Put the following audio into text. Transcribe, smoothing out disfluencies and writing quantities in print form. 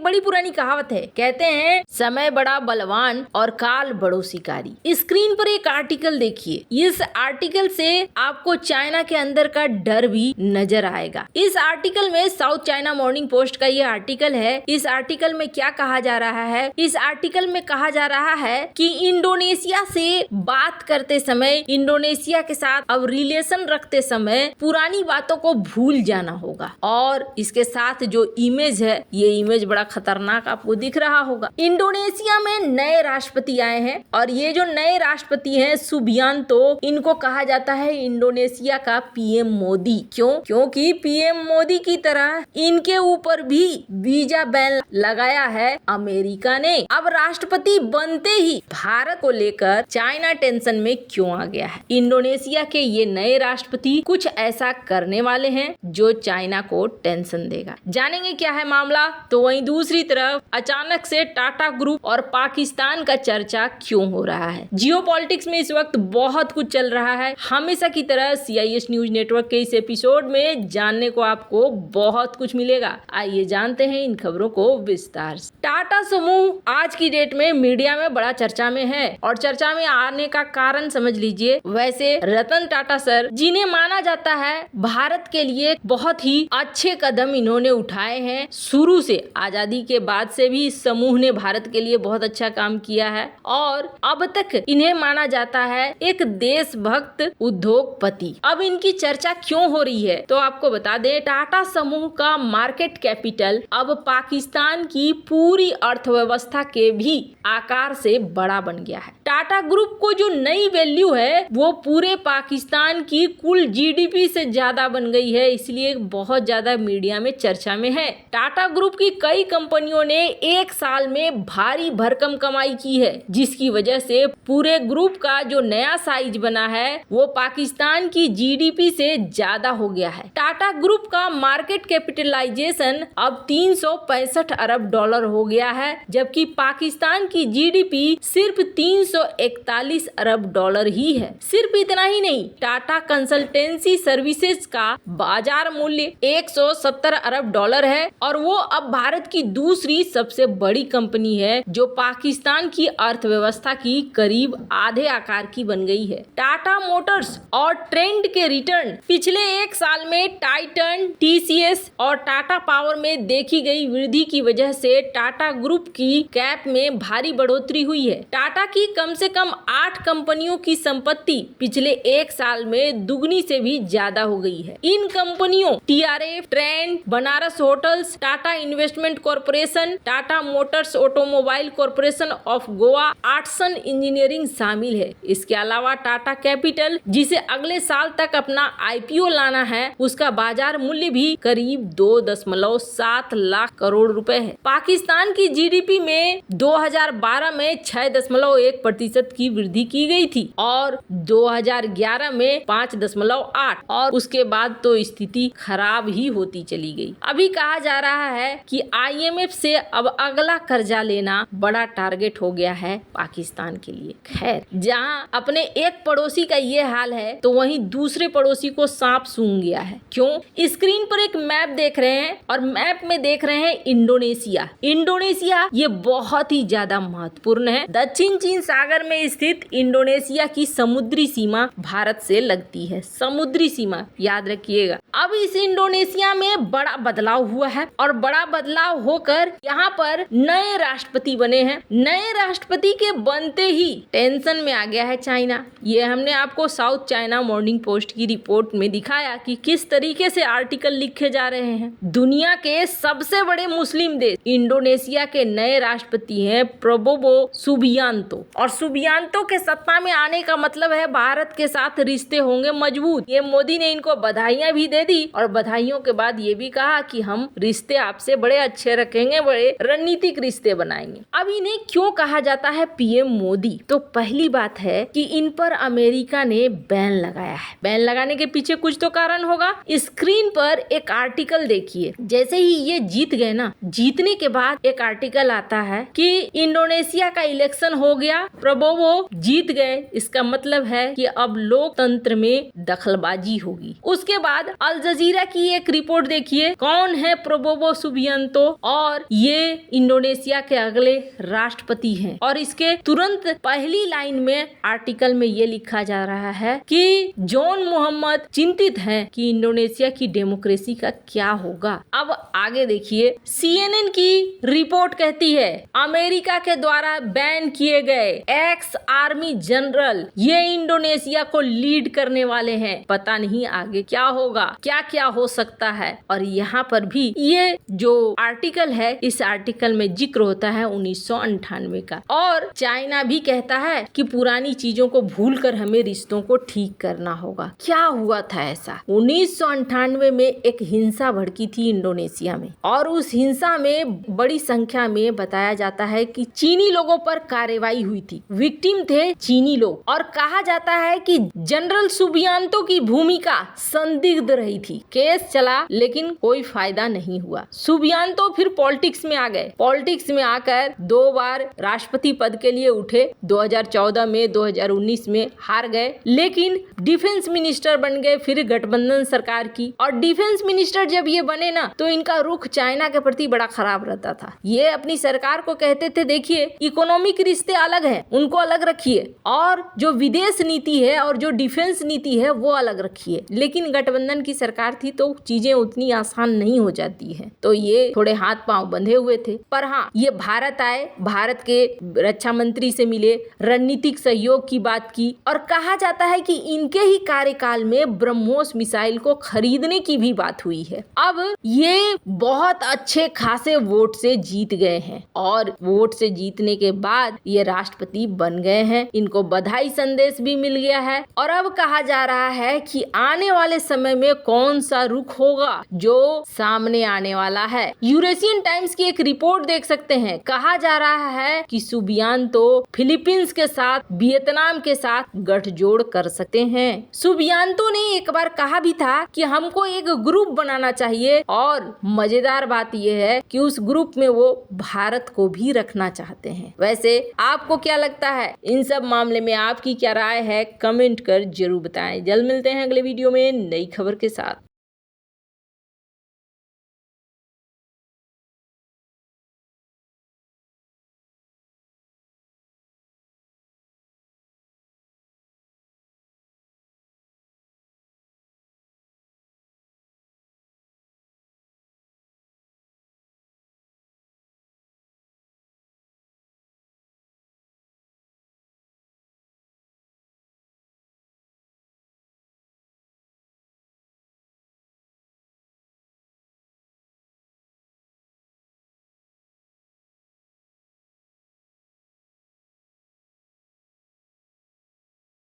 बड़ी पुरानी कहावत है, कहते हैं समय बड़ा बलवान और काल बड़ो शिकारी। स्क्रीन पर एक आर्टिकल देखिए, इस आर्टिकल से आपको चाइना के अंदर का डर भी नजर आएगा। इस आर्टिकल में साउथ चाइना मॉर्निंग पोस्ट का ये आर्टिकल है। इस आर्टिकल में क्या कहा जा रहा है? इस आर्टिकल में कहा जा रहा है कि इंडोनेशिया से बात करते समय, इंडोनेशिया के साथ अब रिलेशन रखते समय पुरानी बातों को भूल जाना होगा। और इसके साथ जो इमेज है, ये इमेज बड़ा खतरनाक आपको दिख रहा होगा। इंडोनेशिया में नए राष्ट्रपति आए हैं और ये जो नए राष्ट्रपति हैं सुबियांतो, इनको कहा जाता है इंडोनेशिया का पीएम मोदी। क्यों? क्योंकि पीएम मोदी की तरह इनके ऊपर भी वीजा बैन लगाया है अमेरिका ने। अब राष्ट्रपति बनते ही भारत को लेकर चाइना टेंशन में क्यों आ गया है? इंडोनेशिया के ये नए राष्ट्रपति कुछ ऐसा करने वाले हैं जो चाइना को टेंशन देगा। जानेंगे क्या है मामला। तो वहीं दूसरी तरफ अचानक से टाटा ग्रुप और पाकिस्तान का चर्चा क्यों हो रहा है? जियोपॉलिटिक्स में इस वक्त बहुत कुछ चल रहा है। हमेशा की तरह CIS न्यूज नेटवर्क के इस एपिसोड में जानने को आपको बहुत कुछ मिलेगा। आइए जानते हैं इन खबरों को विस्तार से। टाटा समूह आज की डेट में मीडिया में बड़ा चर्चा में है और चर्चा में आने का कारण समझ लीजिए। वैसे रतन टाटा सर, जिन्हें माना जाता है भारत के लिए बहुत ही अच्छे कदम इन्होंने उठाए हैं। शुरू से आजादी के बाद से भी इस समूह ने भारत के लिए बहुत अच्छा काम किया है और अब तक इन्हें माना जाता है एक देशभक्त उद्योगपति। अब इनकी चर्चा क्यों हो रही है? तो आपको बता दें, टाटा समूह का मार्केट कैपिटल अब पाकिस्तान की पूरी अर्थव्यवस्था के भी आकार से बड़ा बन गया है। टाटा ग्रुप को जो नई वैल्यू है वो पूरे पाकिस्तान की कुल GDP से ज्यादा बन गई है, इसलिए बहुत ज्यादा मीडिया में चर्चा में है। टाटा ग्रुप की कई कंपनियों ने एक साल में भारी भरकम कमाई की है, जिसकी वजह से पूरे ग्रुप का जो नया साइज बना है वो पाकिस्तान की GDP से ज्यादा हो गया है। टाटा ग्रुप का मार्केट कैपिटलाइजेशन अब $365 अरब हो गया है, जबकि पाकिस्तान की GDP सिर्फ $341 अरब ही है। सिर्फ इतना ही नहीं, टाटा कंसल्टेंसी सर्विसेज का बाजार मूल्य $170 अरब है और वो अब भारत की दूसरी सबसे बड़ी कंपनी है जो पाकिस्तान की अर्थव्यवस्था की करीब आधे आकार की बन गई है। टाटा मोटर्स और ट्रेंड के रिटर्न पिछले एक साल में टाइटन, TCS और टाटा पावर में देखी गई वृद्धि की वजह से टाटा ग्रुप की कैप में भारी बढ़ोतरी हुई है। टाटा की कम से कम 8 कंपनियों की संपत्ति पिछले एक साल में दुगनी से भी ज्यादा हो गई है। इन कंपनियों TRF, Trent, Banaras hotels, Tata investment corporation, Tata motors automobile corporation of Goa, Artson engineering शामिल है। इसके अलावा टाटा कैपिटल, जिसे अगले साल तक अपना IPO लाना है, उसका बाजार मूल्य भी करीब 2.7 लाख करोड़ रुपए है। पाकिस्तान की GDP में 2012 में 6.1% की वृद्धि की गई थी और 2011 में 5.8 और उसके बाद तो स्थिति खराब ही होती चली गई। अभी कहा जा रहा है कि IMF से अब अगला कर्जा लेना बड़ा टारगेट हो गया है पाकिस्तान के लिए। खैर, जहां अपने एक पड़ोसी का ये हाल है तो वहीं दूसरे पड़ोसी को सांप सूंघ गया है। क्यों? स्क्रीन पर एक मैप देख रहे हैं और मैप में देख रहे हैं इंडोनेशिया। इंडोनेशिया ये बहुत ही ज्यादा महत्वपूर्ण है। दक्षिण चीन सागर में स्थित इंडोनेशिया की समुद्री सीमा भारत से लगती है। समुद्री सीमा याद रखिएगा। अब इस इंडोनेशिया में बड़ा बदलाव हुआ है और बड़ा बदलाव होकर यहाँ पर नए राष्ट्रपति बने हैं। नए राष्ट्रपति के बनते ही टेंशन में आ गया है चाइना। ये हमने आपको साउथ चाइना मॉर्निंग पोस्ट की रिपोर्ट में दिखाया कि किस तरीके से आर्टिकल लिखे जा रहे हैं। दुनिया के सबसे बड़े मुस्लिम देश इंडोनेशिया के नए राष्ट्रपति हैं प्रबोवो सुबियांतो और सुबियांतो के सत्ता में आने का मतलब है भारत के साथ रिश्ते होंगे मजबूत। ये मोदी ने इनको बधाइयां भी दे दी और बधाइयों के बाद ये भी कहा कि हम रिश्ते आपसे बड़े अच्छे रखेंगे, बड़े रणनीतिक रिश्ते बनाएंगे। अब इन्हें क्यों कहा जाता है पीएम मोदी? तो पहली बात है कि इन पर अमेरिका ने बैन लगाया है। बैन लगाने के पीछे कुछ तो कारण होगा। स्क्रीन पर एक आर्टिकल देखिए। जैसे ही ये जीत गए ना, जीतने के बाद एक आर्टिकल आता है कि इंडोनेशिया का इलेक्शन हो गया, प्रबोवो जीत गए, इसका मतलब है कि अब लोकतंत्र में दखलबाजी होगी। उसके बाद अल जजीरा की एक रिपोर्ट देखिए, कौन है प्रबोवो सुबियांतो और ये इंडोनेशिया के अगले राष्ट्रपति हैं। और इसके तुरंत पहली लाइन में आर्टिकल में ये लिखा जा रहा है कि जॉन मोहम्मद चिंतित हैं कि इंडोनेशिया की डेमोक्रेसी का क्या होगा। अब आगे देखिए, CNN की रिपोर्ट कहती है अमेरिका के द्वारा बैन किए गए एक्स आर्मी जनरल ये इंडोनेशिया को लीड करने वाले हैं। पता नहीं आगे क्या होगा, क्या क्या हो सकता है। और यहाँ पर भी ये जो आर्टिकल है, इस आर्टिकल में जिक्र होता है 1998 का। और चाइना भी कहता है कि पुरानी चीजों को भूलकर हमें रिश्तों को ठीक करना होगा। क्या हुआ था ऐसा? 1998 में एक हिंसा भड़की थी इंडोनेशिया में, और उस हिंसा में बड़ी संख्या में बताया जाता है कि चीनी लोगों पर कार्रवाई हुई थी। विक्टिम थे चीनी लोग, और कहा जाता है कि जनरल सुबियांतो की भूमिका संदिग्ध रही थी। केस चला लेकिन कोई फायदा नहीं हुआ। सुबियांतो फिर पॉलिटिक्स में आ गए। पॉलिटिक्स में आकर 2 बार राष्ट्रपति पद के लिए उठे, 2014 में, 2019 में हार गए, लेकिन डिफेंस मिनिस्टर बन गए फिर गठबंधन सरकार की। और डिफेंस मिनिस्टर जब ये बने ना, तो इनका रुख चाइना के प्रति बड़ा खराब रहता था। ये अपनी सरकार को कहते थे देखिए इकोनॉमिक रिश्ते अलग हैं, उनको अलग रखिए, और जो विदेश नीति है और जो डिफेंस नीति है वो अलग रखिए। लेकिन गठबंधन की सरकार थी तो चीजें उतनी आसान नहीं हो जाती है, तो ये थोड़े हाथ पांव बंधे हुए थे। पर हाँ, ये भारत आए, भारत के रक्षा मंत्री से मिले, रणनीतिक सहयोग की बात की, और कहा जाता है कि इनके ही कार्यकाल में ब्रह्मोस मिसाइल को खरीदने की भी बात हुई है। अब ये बहुत अच्छे खासे वोट से जीत गए हैं, और वोट से जीतने के बाद ये राष्ट्रपति बन गए हैं। इनको बधाई संदेश भी मिल गया है। और अब कहा जा रहा है कि आने वाले समय में कौन सा रुख होगा जो सामने आने वाला है। यूरेशियन टाइम्स की एक रिपोर्ट देख सकते हैं। कहा जा रहा है कि सुबियांतो फिलीपींस के साथ, वियतनाम के साथ गठजोड़ कर सकते हैं। सुबियांतो ने एक बार कहा भी था कि हमको एक ग्रुप बनाना चाहिए, और मजेदार बात यह है कि उस ग्रुप में वो भारत को भी रखना चाहते हैं। वैसे आपको क्या लगता है? इन सब मामले में आपकी क्या राय है? कमेंट कर जरूर बताएं। जल्द मिलते हैं अगले वीडियो में नई खबर के साथ।